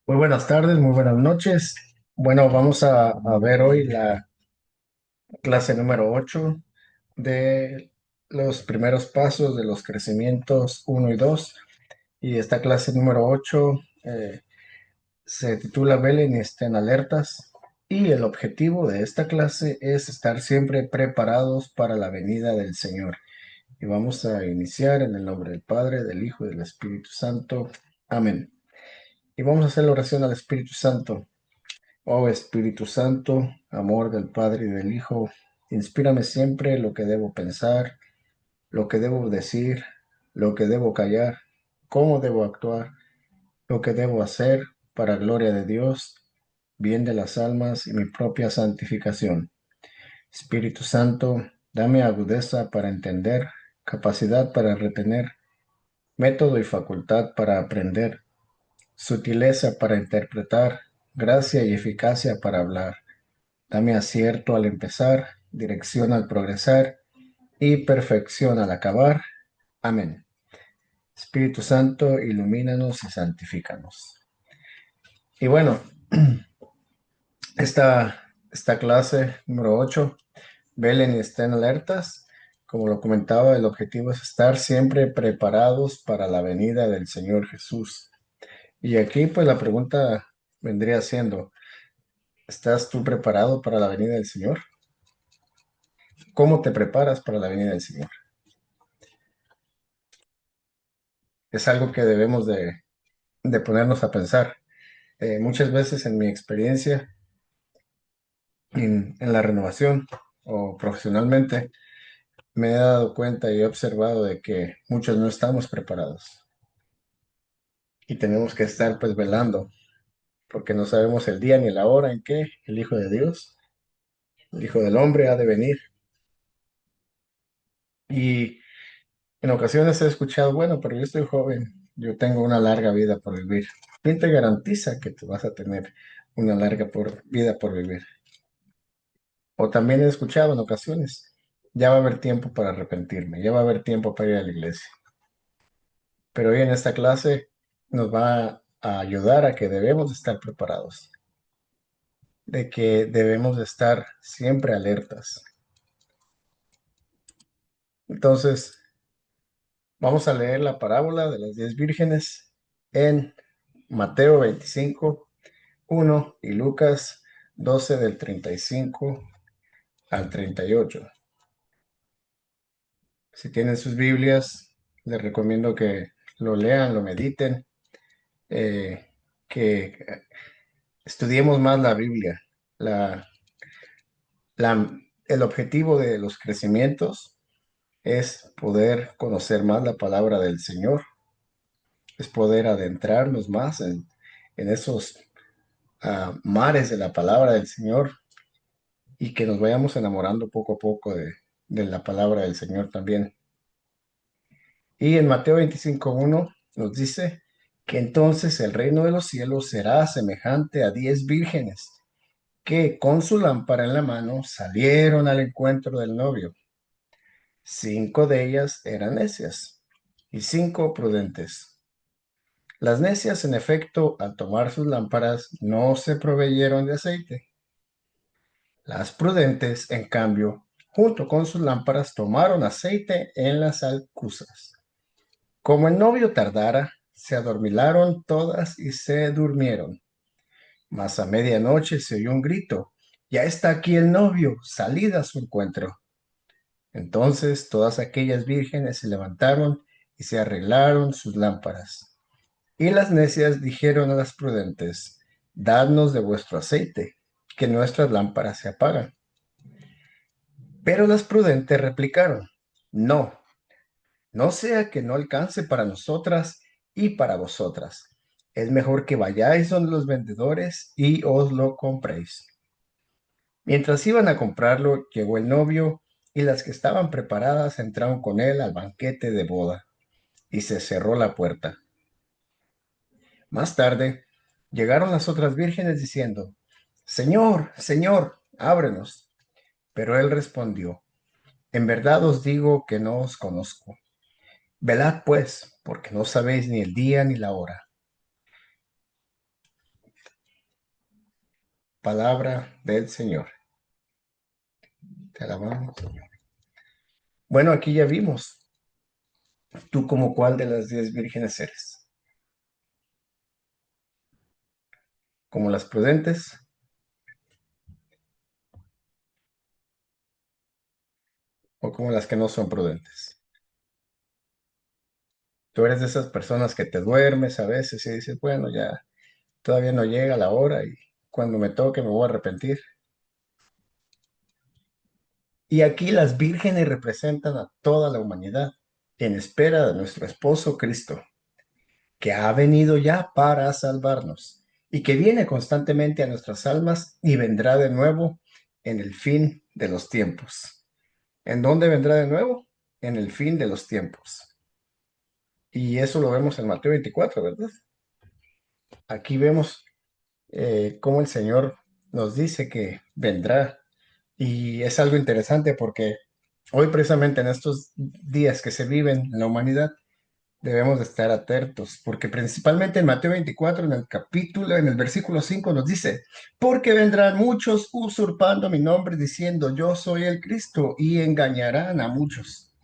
Muy buenas tardes, muy buenas noches. Bueno, vamos a ver hoy la clase número 8 de los primeros pasos de los crecimientos uno y 2. Y esta clase número 8 se titula Velen y estén alertas. Y el objetivo de esta clase es estar siempre preparados para la venida del Señor. Y vamos a iniciar en el nombre del Padre, del Hijo y del Espíritu Santo. Amén. Y vamos a hacer la oración al Espíritu Santo. Oh Espíritu Santo, amor del Padre y del Hijo, inspírame siempre lo que debo pensar, lo que debo decir, lo que debo callar, cómo debo actuar, lo que debo hacer para gloria de Dios, bien de las almas y mi propia santificación. Espíritu Santo, dame agudeza para entender, capacidad para retener, método y facultad para aprender, sutileza para interpretar, gracia y eficacia para hablar. Dame acierto al empezar, dirección al progresar y perfección al acabar. Amén. Espíritu Santo, ilumínanos y santifícanos. Y bueno, esta clase número 8, velen y estén alertas. Como lo comentaba, el objetivo es estar siempre preparados para la venida del Señor Jesús. Y aquí pues la pregunta vendría siendo, ¿estás tú preparado para la venida del Señor? ¿Cómo te preparas para la venida del Señor? Es algo que debemos de ponernos a pensar. Muchas veces en mi experiencia en la renovación o profesionalmente, me he dado cuenta y he observado de que muchos no estamos preparados y tenemos que estar pues velando porque no sabemos el día ni la hora en que el Hijo de Dios, el Hijo del Hombre ha de venir. Y en ocasiones he escuchado, bueno, pero yo estoy joven, yo tengo una larga vida por vivir. ¿Quién te garantiza que tú vas a tener una larga vida por vivir? O también he escuchado en ocasiones, ya va a haber tiempo para arrepentirme, ya va a haber tiempo para ir a la iglesia. Pero hoy en esta clase nos va a ayudar a que debemos de estar preparados, de que debemos de estar siempre alertas. Entonces, vamos a leer la parábola de las 10 vírgenes en Mateo 25:1 y Lucas 12 del 35 al 38. Si tienen sus Biblias, les recomiendo que lo lean, lo mediten, eh, que estudiemos más la Biblia. La, el objetivo de los crecimientos es poder conocer más la palabra del Señor, es poder adentrarnos más en esos mares de la palabra del Señor y que nos vayamos enamorando poco a poco de la palabra del Señor también. Y en Mateo 25:1 nos dice que entonces el reino de los cielos será semejante a 10 vírgenes que con su lámpara en la mano salieron al encuentro del novio. 5 de ellas eran necias y 5 prudentes. Las necias, en efecto, al tomar sus lámparas, no se proveyeron de aceite. Las prudentes, en cambio, junto con sus lámparas, tomaron aceite en las alcuzas. Como el novio tardara, se adormilaron todas y se durmieron. Mas a medianoche se oyó un grito: ya está aquí el novio, salid a su encuentro. Entonces todas aquellas vírgenes se levantaron y se arreglaron sus lámparas. Y las necias dijeron a las prudentes: dadnos de vuestro aceite, que nuestras lámparas se apagan. Pero las prudentes replicaron: no, no sea que no alcance para nosotras y para vosotras. Es mejor que vayáis donde los vendedores y os lo compréis. Mientras iban a comprarlo, llegó el novio y las que estaban preparadas entraron con él al banquete de boda y se cerró la puerta. Más tarde, llegaron las otras vírgenes diciendo: Señor, Señor, ábrenos. Pero él respondió: en verdad os digo que no os conozco. Velad pues, porque no sabéis ni el día ni la hora. palabra del Señor. Te alabamos, Señor. Bueno, aquí ya vimos, tú como cuál de las 10 vírgenes eres, como las prudentes o como las que no son prudentes. Tú eres de esas personas que te duermes a veces y dices, bueno, ya todavía no llega la hora y cuando me toque me voy a arrepentir. Y aquí las vírgenes representan a toda la humanidad en espera de nuestro esposo Cristo, que ha venido ya para salvarnos y que viene constantemente a nuestras almas y vendrá de nuevo en el fin de los tiempos. ¿En dónde vendrá de nuevo? En el fin de los tiempos. Y eso lo vemos en Mateo 24, ¿verdad? Aquí vemos cómo el Señor nos dice que vendrá. Y es algo interesante porque hoy precisamente en estos días que se viven en la humanidad, debemos de estar atentos, porque principalmente en Mateo 24, en el capítulo, en el versículo 5 nos dice, porque vendrán muchos usurpando mi nombre diciendo, yo soy el Cristo, y engañarán a muchos.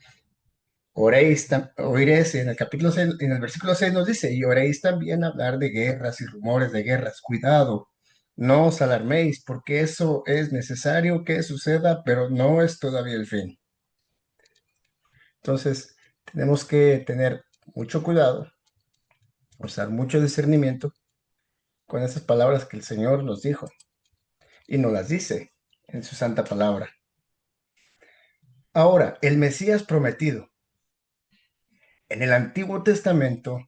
Oiréis, en el capítulo 6, en el versículo 6 nos dice, y oréis también hablar de guerras y rumores de guerras. Cuidado, no os alarméis, porque eso es necesario que suceda, pero no es todavía el fin. Entonces, tenemos que tener mucho cuidado, usar mucho discernimiento con esas palabras que el Señor nos dijo y nos las dice en su santa palabra. Ahora, el Mesías prometido. En el Antiguo Testamento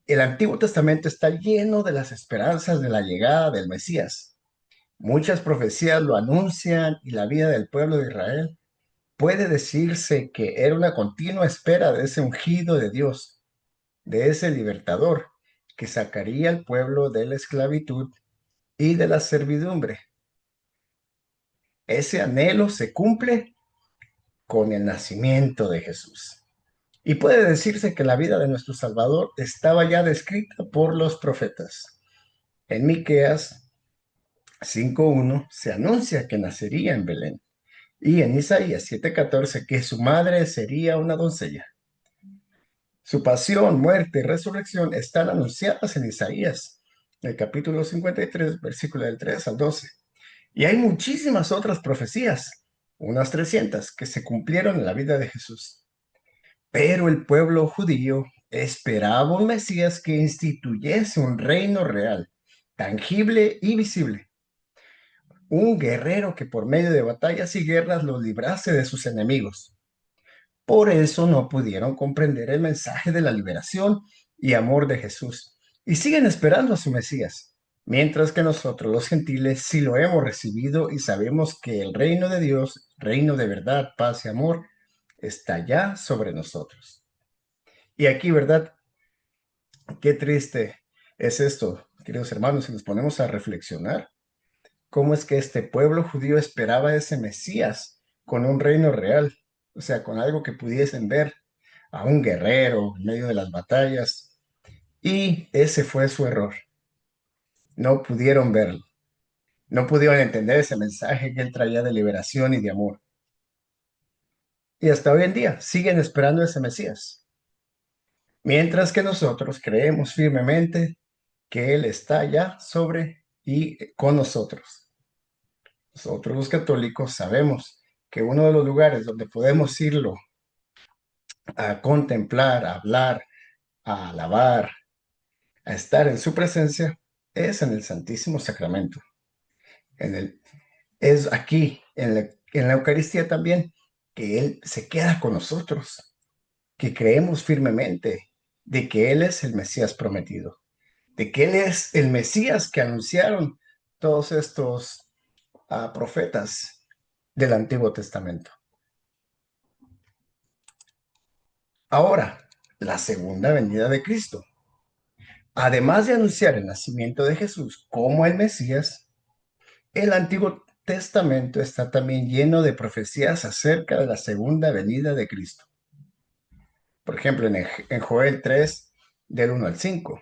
está lleno de las esperanzas de la llegada del Mesías. Muchas profecías lo anuncian y la vida del pueblo de Israel puede decirse que era una continua espera de ese ungido de Dios, de ese libertador que sacaría al pueblo de la esclavitud y de la servidumbre. Ese anhelo se cumple con el nacimiento de Jesús. Y puede decirse que la vida de nuestro Salvador estaba ya descrita por los profetas. En Miqueas 5:1 se anuncia que nacería en Belén y en Isaías 7:14 que su madre sería una doncella. Su pasión, muerte y resurrección están anunciadas en Isaías, el capítulo 53, versículo del 3 al 12. Y hay muchísimas otras profecías, unas 300, que se cumplieron en la vida de Jesús. Pero el pueblo judío esperaba un Mesías que instituyese un reino real, tangible y visible. Un guerrero que por medio de batallas y guerras los librase de sus enemigos. Por eso no pudieron comprender el mensaje de la liberación y amor de Jesús. Y siguen esperando a su Mesías. Mientras que nosotros los gentiles sí lo hemos recibido y sabemos que el reino de Dios, reino de verdad, paz y amor, está ya sobre nosotros. Y aquí, ¿verdad? Qué triste es esto, queridos hermanos, si nos ponemos a reflexionar. ¿Cómo es que este pueblo judío esperaba ese Mesías con un reino real? O sea, con algo que pudiesen ver a un guerrero en medio de las batallas. Y ese fue su error. No pudieron verlo. No pudieron entender ese mensaje que él traía de liberación y de amor. Y hasta hoy en día siguen esperando ese Mesías. Mientras que nosotros creemos firmemente que Él está ya sobre y con nosotros. Nosotros los católicos sabemos que uno de los lugares donde podemos irlo a contemplar, a hablar, a alabar, a estar en su presencia, es en el Santísimo Sacramento. Es aquí, en la Eucaristía también, que Él se queda con nosotros, que creemos firmemente de que Él es el Mesías prometido, de que Él es el Mesías que anunciaron todos estos profetas del Antiguo Testamento. Ahora, la segunda venida de Cristo. Además de anunciar el nacimiento de Jesús como el Mesías, el Antiguo Testamento está también lleno de profecías acerca de la segunda venida de Cristo. Por ejemplo, en Joel 3, del 1 al 5.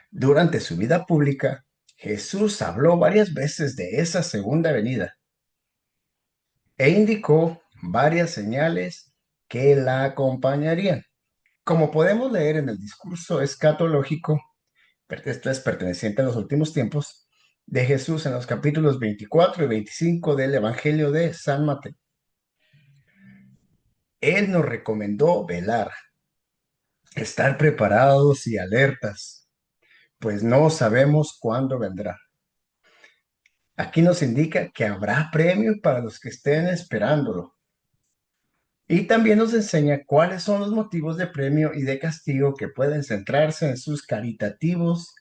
Durante su vida pública, Jesús habló varias veces de esa segunda venida e indicó varias señales que la acompañarían. Como podemos leer en el discurso escatológico, esto es perteneciente a los últimos tiempos, de Jesús en los capítulos 24 y 25 del Evangelio de San Mateo. Él nos recomendó velar, estar preparados y alertas, pues no sabemos cuándo vendrá. Aquí nos indica que habrá premio para los que estén esperándolo. Y también nos enseña cuáles son los motivos de premio y de castigo que pueden centrarse en sus caritativos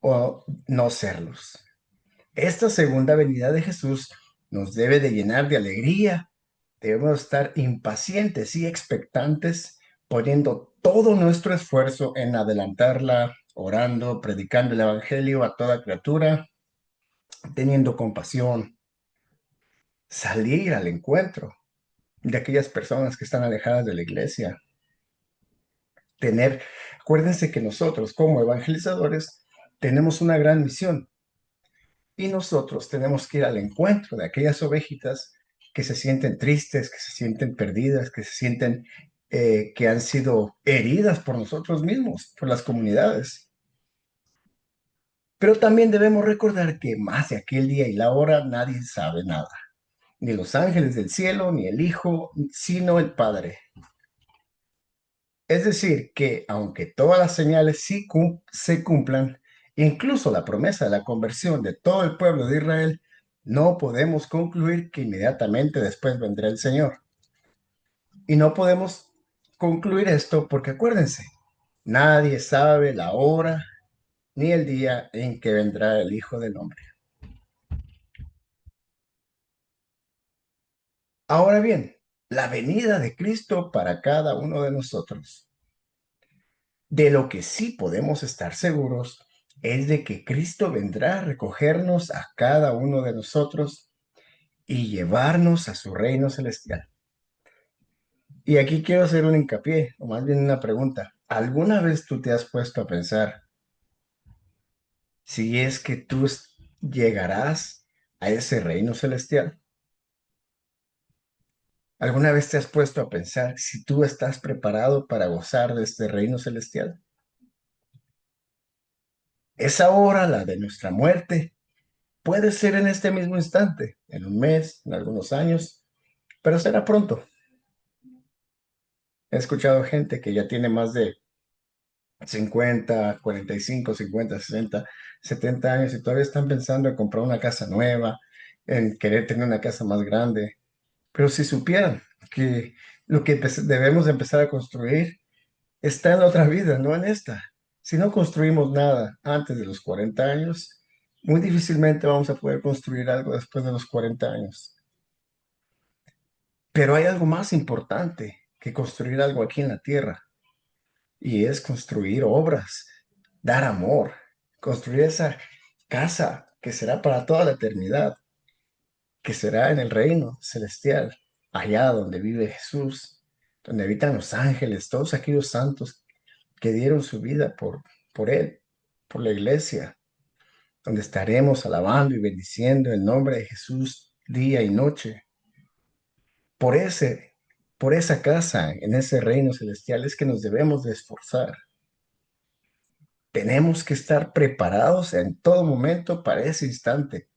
o no serlos. Esta segunda venida de Jesús nos debe de llenar de alegría. Debemos estar impacientes y expectantes, poniendo todo nuestro esfuerzo en adelantarla, orando, predicando el Evangelio a toda criatura, teniendo compasión, salir al encuentro de aquellas personas que están alejadas de la iglesia. Acuérdense que nosotros como evangelizadores tenemos una gran misión y nosotros tenemos que ir al encuentro de aquellas ovejitas que se sienten tristes, que se sienten perdidas, que se sienten que han sido heridas por nosotros mismos, por las comunidades. Pero también debemos recordar que más de aquel día y la hora nadie sabe nada, ni los ángeles del cielo, ni el Hijo, sino el Padre. Es decir, que aunque todas las señales sí se cumplan, incluso la promesa de la conversión de todo el pueblo de Israel, no podemos concluir que inmediatamente después vendrá el Señor. Y no podemos concluir esto porque acuérdense, nadie sabe la hora ni el día en que vendrá el Hijo del Hombre. Ahora bien, la venida de Cristo para cada uno de nosotros. De lo que sí podemos estar seguros es de que Cristo vendrá a recogernos a cada uno de nosotros y llevarnos a su reino celestial. Y aquí quiero hacer un hincapié, o más bien una pregunta. ¿Alguna vez tú te has puesto a pensar si es que tú llegarás a ese reino celestial? ¿Alguna vez te has puesto a pensar si tú estás preparado para gozar de este reino celestial? Esa hora, la de nuestra muerte, puede ser en este mismo instante, en un mes, en algunos años, pero será pronto. He escuchado gente que ya tiene más de 50, 45, 50, 60, 70 años y todavía están pensando en comprar una casa nueva, en querer tener una casa más grande. Pero si supieran que lo que debemos de empezar a construir está en la otra vida, no en esta. Si no construimos nada antes de los 40 años, muy difícilmente vamos a poder construir algo después de los 40 años. Pero hay algo más importante que construir algo aquí en la tierra, y es construir obras, dar amor, construir esa casa que será para toda la eternidad, que será en el reino celestial, allá donde vive Jesús, donde habitan los ángeles, todos aquellos santos que dieron su vida por Él, por la iglesia, donde estaremos alabando y bendiciendo el nombre de Jesús día y noche. Por ese, por esa casa, en ese reino celestial, es que nos debemos de esforzar. Tenemos que estar preparados en todo momento para ese instante,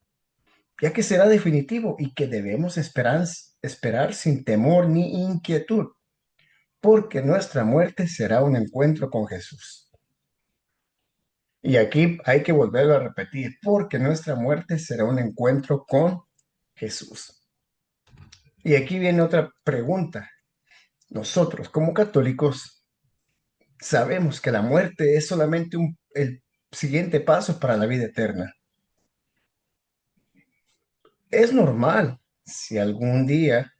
ya que será definitivo y que debemos esperar sin temor ni inquietud, porque nuestra muerte será un encuentro con Jesús. Y aquí hay que volverlo a repetir, porque nuestra muerte será un encuentro con Jesús. Y aquí viene otra pregunta. Nosotros, como católicos, sabemos que la muerte es solamente el siguiente paso para la vida eterna. Es normal si algún día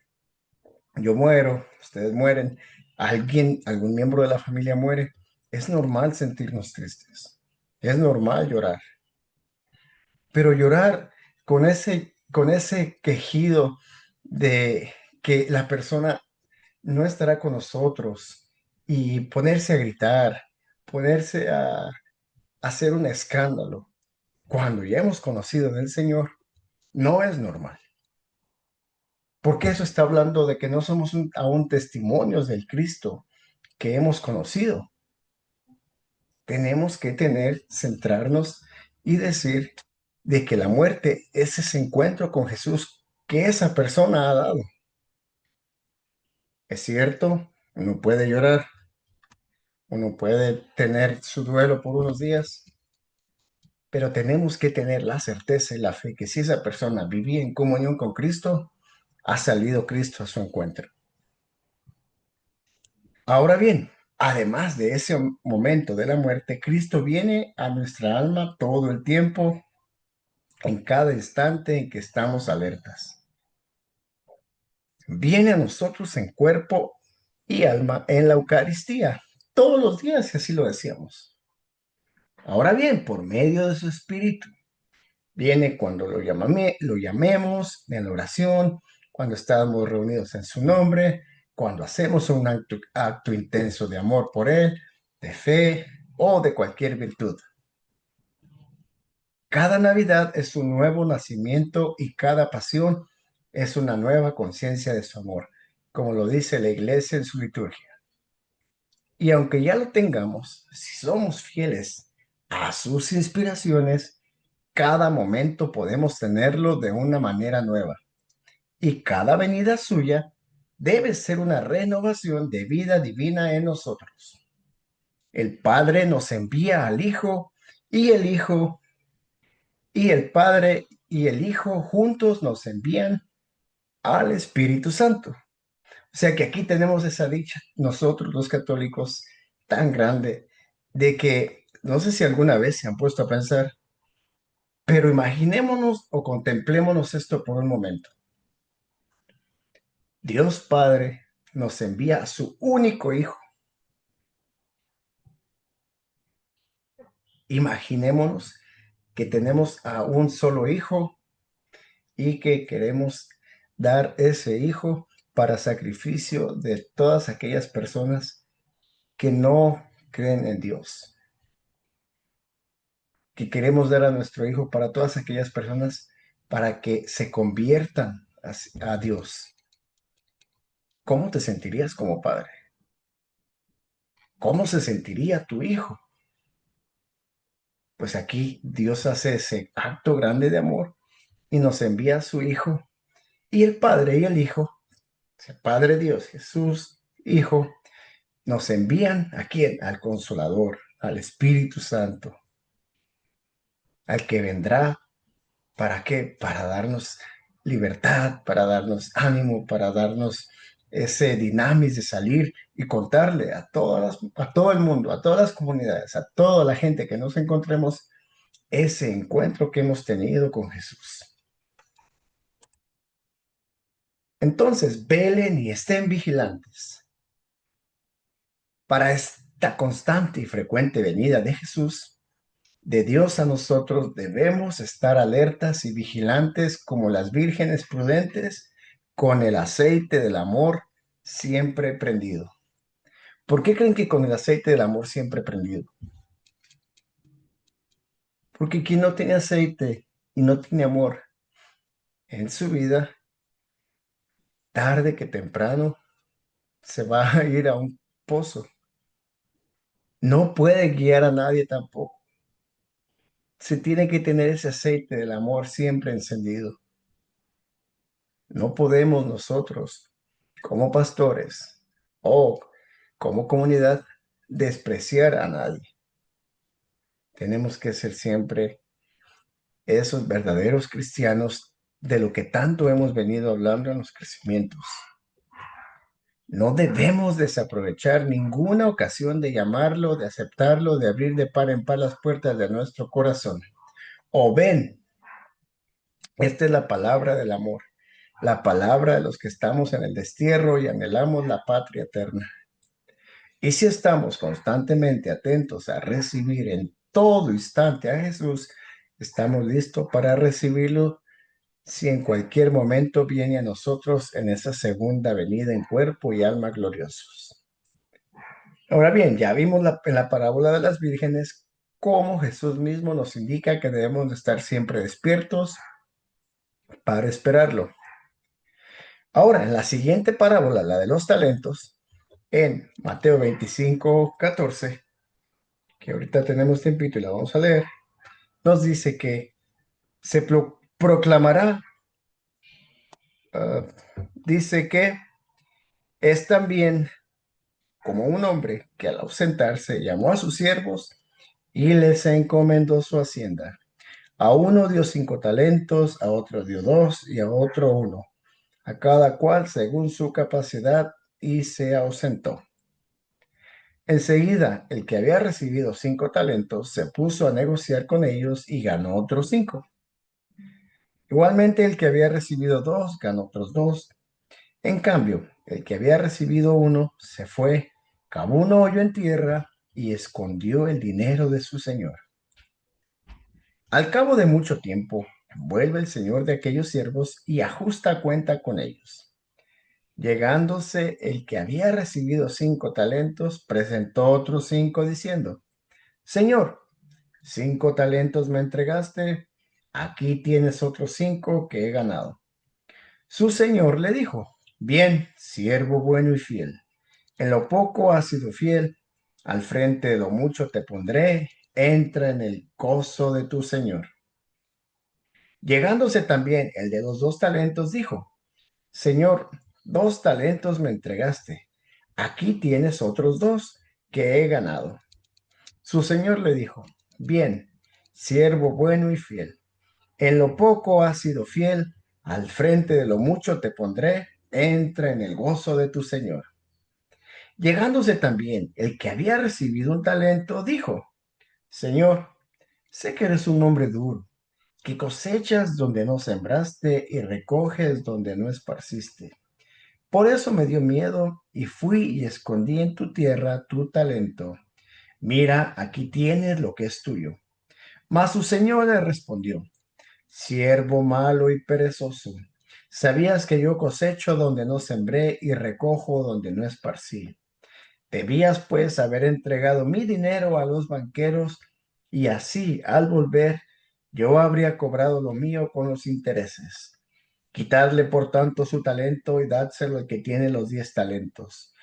yo muero, ustedes mueren, algún miembro de la familia muere, es normal sentirnos tristes. Es normal llorar. Pero llorar con ese quejido de que la persona no estará con nosotros y ponerse a gritar, ponerse a hacer un escándalo, cuando ya hemos conocido del Señor, no es normal. Porque eso está hablando de que no somos aún testimonios del Cristo que hemos conocido. Tenemos que centrarnos y decir de que la muerte es ese encuentro con Jesús que esa persona ha dado. Es cierto, uno puede llorar, uno puede tener su duelo por unos días, pero tenemos que tener la certeza y la fe que si esa persona vivía en comunión con Cristo, ha salido Cristo a su encuentro. Ahora bien, además de ese momento de la muerte, Cristo viene a nuestra alma todo el tiempo, en cada instante en que estamos alertas. Viene a nosotros en cuerpo y alma en la Eucaristía, todos los días, y así lo decíamos. Ahora bien, por medio de su Espíritu, viene cuando lo llamemos en la oración, cuando estamos reunidos en su nombre, cuando hacemos un acto intenso de amor por Él, de fe o de cualquier virtud. Cada Navidad es un nuevo nacimiento y cada pasión es una nueva conciencia de su amor, como lo dice la Iglesia en su liturgia. Y aunque ya lo tengamos, si somos fieles a sus inspiraciones, cada momento podemos tenerlo de una manera nueva. Y cada venida suya debe ser una renovación de vida divina en nosotros. El Padre nos envía al Hijo y el Hijo y el Padre y el Hijo juntos nos envían al Espíritu Santo. O sea que aquí tenemos esa dicha, nosotros los católicos, tan grande, de que no sé si alguna vez se han puesto a pensar, pero imaginémonos o contemplémonos esto por un momento. Dios Padre nos envía a su único Hijo. Imaginémonos que tenemos a un solo Hijo y que queremos dar ese Hijo para sacrificio de todas aquellas personas que no creen en Dios, que queremos dar a nuestro Hijo para todas aquellas personas para que se conviertan a Dios. ¿Cómo te sentirías como padre? ¿Cómo se sentiría tu hijo? Pues aquí Dios hace ese acto grande de amor y nos envía a su Hijo. Y el Padre y el Hijo, o sea, Padre Dios, Jesús, Hijo, nos envían ¿a quién? Al Consolador, al Espíritu Santo, al que vendrá. ¿Para qué? Para darnos libertad, para darnos ánimo, para darnos ese dinámico de salir y contarle a todo el mundo, a todas las comunidades, a toda la gente que nos encontremos ese encuentro que hemos tenido con Jesús. Entonces, velen y estén vigilantes para esta constante y frecuente venida de Jesús, de Dios a nosotros. Debemos estar alertas y vigilantes como las vírgenes prudentes, con el aceite del amor siempre prendido. ¿Por qué creen que con el aceite del amor siempre prendido? Porque quien no tiene aceite y no tiene amor en su vida, tarde que temprano se va a ir a un pozo. No puede guiar a nadie tampoco. Se tiene que tener ese aceite del amor siempre encendido. No podemos nosotros, como pastores o como comunidad, despreciar a nadie. Tenemos que ser siempre esos verdaderos cristianos de lo que tanto hemos venido hablando en los crecimientos. No debemos desaprovechar ninguna ocasión de llamarlo, de aceptarlo, de abrir de par en par las puertas de nuestro corazón. O ven, esta es la palabra del amor, la palabra de los que estamos en el destierro y anhelamos la patria eterna. Y si estamos constantemente atentos a recibir en todo instante a Jesús, estamos listos para recibirlo si en cualquier momento viene a nosotros en esa segunda venida en cuerpo y alma gloriosos. Ahora bien, ya vimos en la parábola de las vírgenes como Jesús mismo nos indica que debemos de estar siempre despiertos para esperarlo. Ahora, en la siguiente parábola, la de los talentos, en Mateo 25:14, que ahorita tenemos tiempito y la vamos a leer, nos dice que se proclamará, ah, dice que es también como un hombre que al ausentarse llamó a sus siervos y les encomendó su hacienda. A uno dio 5 talentos, a otro dio 2 y a otro 1, a cada cual según su capacidad, y se ausentó. Enseguida, el que había recibido 5 talentos se puso a negociar con ellos y ganó otros 5. Igualmente, el que había recibido 2 ganó otros 2. En cambio, el que había recibido 1 se fue, cavó un hoyo en tierra y escondió el dinero de su señor. Al cabo de mucho tiempo, vuelve el señor de aquellos siervos y ajusta cuenta con ellos. Llegándose el que había recibido 5 talentos, presentó otros 5 diciendo: Señor, 5 talentos me entregaste, aquí tienes otros 5 que he ganado. Su señor le dijo: Bien, siervo bueno y fiel. En lo poco has sido fiel, al frente de lo mucho te pondré, entra en el gozo de tu señor. Llegándose también el de los 2 talentos, dijo: Señor, 2 talentos me entregaste, aquí tienes otros 2 que he ganado. Su señor le dijo: Bien, siervo bueno y fiel. En lo poco has sido fiel, al frente de lo mucho te pondré, entra en el gozo de tu señor. Llegándose también el que había recibido 1 talento, dijo: Señor, sé que eres un hombre duro, que cosechas donde no sembraste y recoges donde no esparciste. Por eso me dio miedo y fui y escondí en tu tierra tu talento. Mira, aquí tienes lo que es tuyo. Mas su señor le respondió: Siervo malo y perezoso, sabías que yo cosecho donde no sembré y recojo donde no esparcí. Debías pues haber entregado mi dinero a los banqueros, y así al volver yo habría cobrado lo mío con los intereses. Quitadle por tanto su talento y dádselo al que tiene los 10 talentos,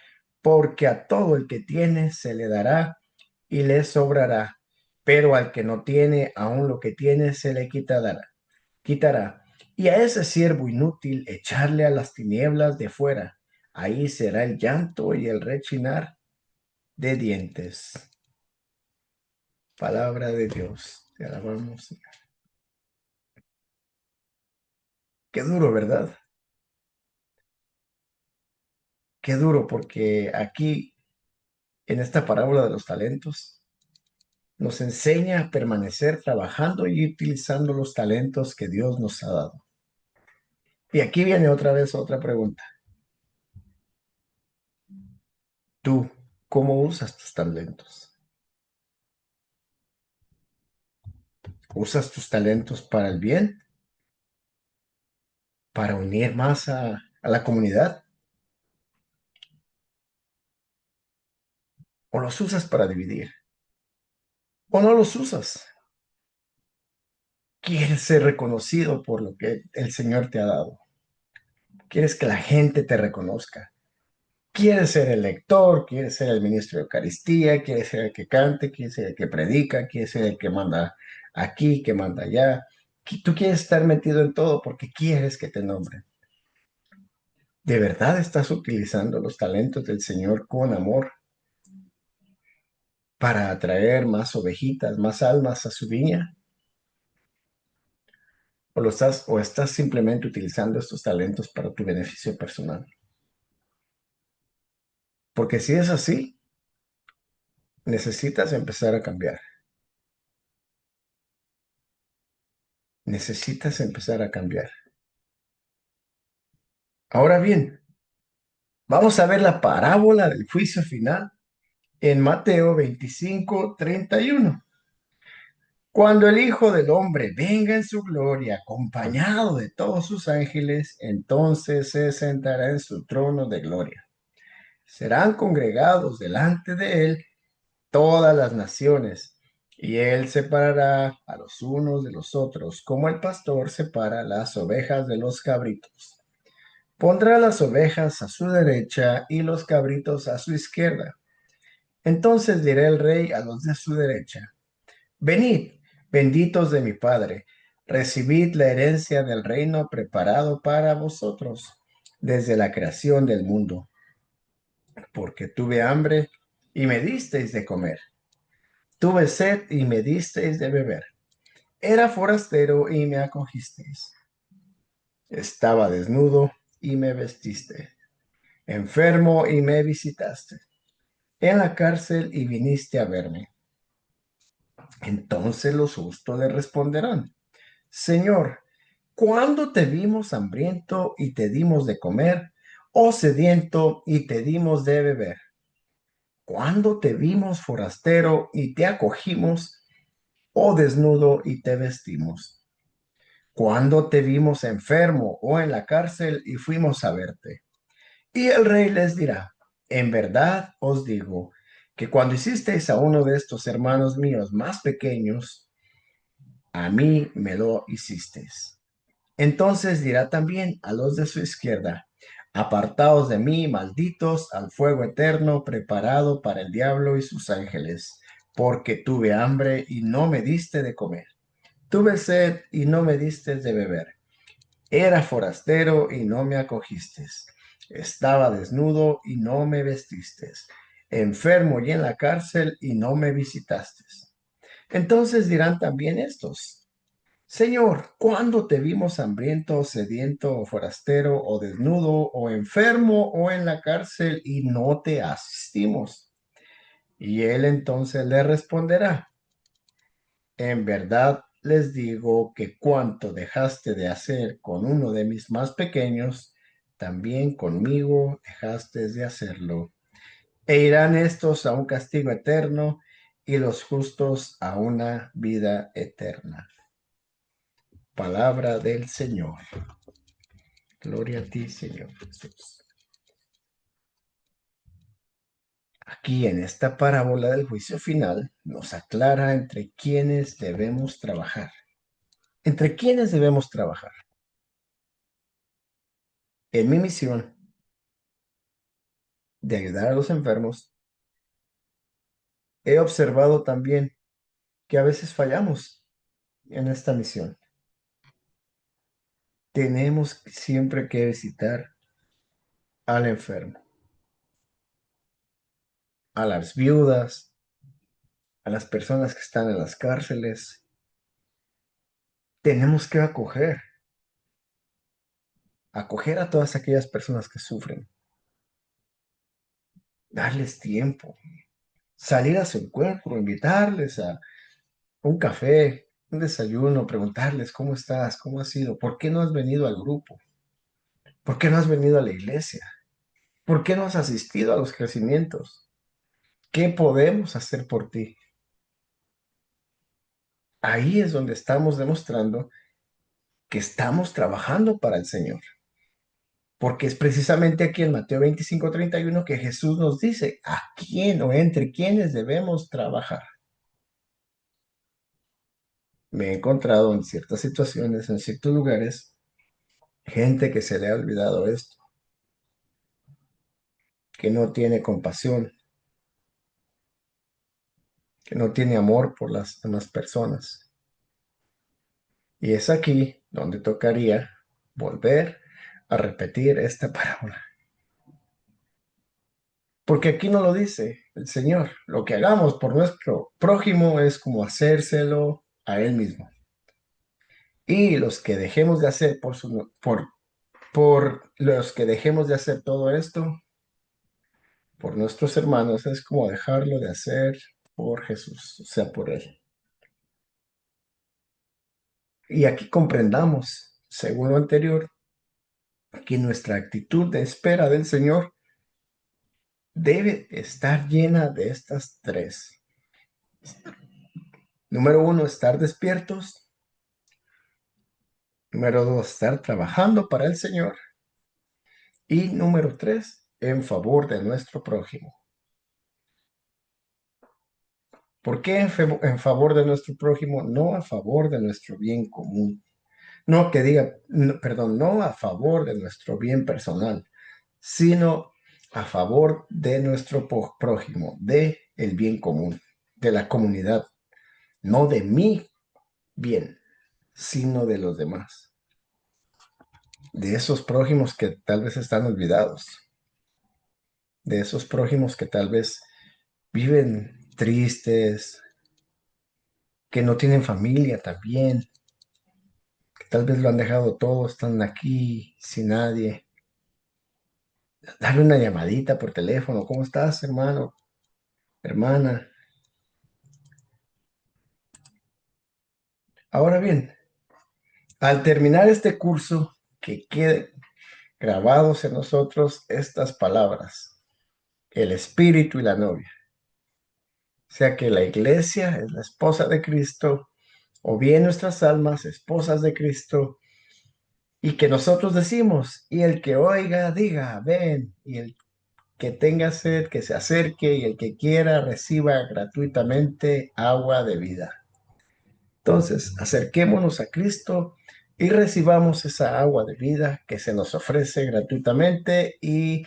porque a todo el que tiene se le dará y le sobrará, pero al que no tiene, aun lo que tiene se le quitará. Y a ese siervo inútil echarle a las tinieblas de fuera. Ahí será el llanto y el rechinar de dientes. Palabra de Dios. Te alabamos, Señor. Qué duro, ¿verdad? Qué duro, porque aquí, en esta parábola de los talentos, nos enseña a permanecer trabajando y utilizando los talentos que Dios nos ha dado. Y aquí viene otra vez otra pregunta. ¿Tú cómo usas tus talentos? ¿Usas tus talentos para el bien? ¿Para unir más a la comunidad? ¿O los usas para dividir? ¿O no los usas? ¿Quieres ser reconocido por lo que el Señor te ha dado? ¿Quieres que la gente te reconozca? ¿Quieres ser el lector? ¿Quieres ser el ministro de Eucaristía? ¿Quieres ser el que cante? ¿Quieres ser el que predica? ¿Quieres ser el que manda aquí, que manda allá? Tú quieres estar metido en todo porque quieres que te nombren. ¿De verdad estás utilizando los talentos del Señor con amor para atraer más ovejitas, más almas a su viña? ¿O estás simplemente utilizando estos talentos para tu beneficio personal? Porque si es así, necesitas empezar a cambiar. Necesitas empezar a cambiar. Ahora bien, vamos a ver la parábola del juicio final en Mateo 25:31. Cuando el Hijo del Hombre venga en su gloria, acompañado de todos sus ángeles, entonces se sentará en su trono de gloria. Serán congregados delante de él todas las naciones, Y él separará a los unos de los otros, como el pastor separa las ovejas de los cabritos. Pondrá las ovejas a su derecha y los cabritos a su izquierda. Entonces dirá el rey a los de su derecha: Venid, benditos de mi Padre, recibid la herencia del reino preparado para vosotros desde la creación del mundo, porque tuve hambre y me disteis de comer, tuve sed y me disteis de beber, era forastero y me acogisteis, estaba desnudo y me vestiste, enfermo y me visitaste, en la cárcel y viniste a verme. Entonces los justos le responderán: Señor, ¿cuándo te vimos hambriento y te dimos de comer, o sediento y te dimos de beber? ¿Cuándo te vimos forastero y te acogimos, o desnudo y te vestimos? ¿Cuándo te vimos enfermo o en la cárcel y fuimos a verte? Y el rey les dirá: En verdad os digo que cuando hicisteis a uno de estos hermanos míos más pequeños, a mí me lo hicisteis. Entonces dirá también a los de su izquierda: Apartaos de mí, malditos, al fuego eterno preparado para el diablo y sus ángeles, porque tuve hambre y no me diste de comer, tuve sed y no me diste de beber, era forastero y no me acogistes, estaba desnudo y no me vestistes, enfermo y en la cárcel y no me visitastes. Entonces dirán también estos: Señor, ¿cuándo te vimos hambriento, sediento, o forastero, o desnudo, o enfermo, o en la cárcel, y no te asistimos? Y él entonces le responderá: En verdad les digo que cuanto dejaste de hacer con uno de mis más pequeños, también conmigo dejaste de hacerlo. E irán estos a un castigo eterno, y los justos a una vida eterna. Palabra del Señor. Gloria a ti, Señor Jesús. Aquí en esta parábola del juicio final nos aclara entre quiénes debemos trabajar. ¿Entre quiénes debemos trabajar? En mi misión de ayudar a los enfermos, he observado también que a veces fallamos en esta misión. Tenemos siempre que visitar al enfermo, a las viudas, a las personas que están en las cárceles. Tenemos que acoger a todas aquellas personas que sufren, darles tiempo, salir a su encuentro, invitarles a un café, un desayuno, preguntarles cómo estás, cómo has sido, por qué no has venido al grupo, por qué no has venido a la iglesia, por qué no has asistido a los crecimientos, qué podemos hacer por ti. Ahí es donde estamos demostrando que estamos trabajando para el Señor, porque es precisamente aquí en Mateo 25:31 que Jesús nos dice a quién o entre quiénes debemos trabajar. Me he encontrado en ciertas situaciones, en ciertos lugares, gente que se le ha olvidado esto, que no tiene compasión, que no tiene amor por las demás personas. Y es aquí donde tocaría volver a repetir esta parábola. Porque aquí no lo dice el Señor. Lo que hagamos por nuestro prójimo es como hacérselo a Él mismo. Y los que dejemos de hacer por los que dejemos de hacer todo esto por nuestros hermanos es como dejarlo de hacer por Jesús, o sea, por Él. Y aquí comprendamos, según lo anterior, que nuestra actitud de espera del Señor debe estar llena de estas tres. Número uno, estar despiertos. Número dos, estar trabajando para el Señor. Y número tres, en favor de nuestro prójimo. ¿Por qué en favor de nuestro prójimo? No a favor de nuestro bien común. No que diga, perdón, no a favor de nuestro bien personal, sino a favor de nuestro prójimo, de el bien común, de la comunidad, no de mi bien, sino de los demás, de esos prójimos que tal vez están olvidados, de esos prójimos que tal vez viven tristes, que no tienen familia también, que tal vez lo han dejado todo, están aquí sin nadie. Darle una llamadita por teléfono, ¿cómo estás, hermano, hermana? Ahora bien, al terminar este curso, que quede grabados en nosotros estas palabras, el espíritu y la novia. O sea que la iglesia es la esposa de Cristo, o bien nuestras almas, esposas de Cristo, y que nosotros decimos, y el que oiga, diga, ven, y el que tenga sed, que se acerque, y el que quiera, reciba gratuitamente agua de vida. Entonces, acerquémonos a Cristo y recibamos esa agua de vida que se nos ofrece gratuitamente y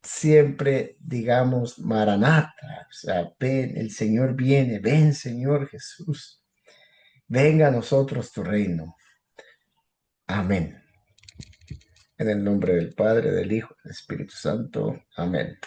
siempre digamos Maranata, o sea, ven, el Señor viene, ven Señor Jesús, venga a nosotros tu reino. Amén. En el nombre del Padre, del Hijo, del Espíritu Santo. Amén.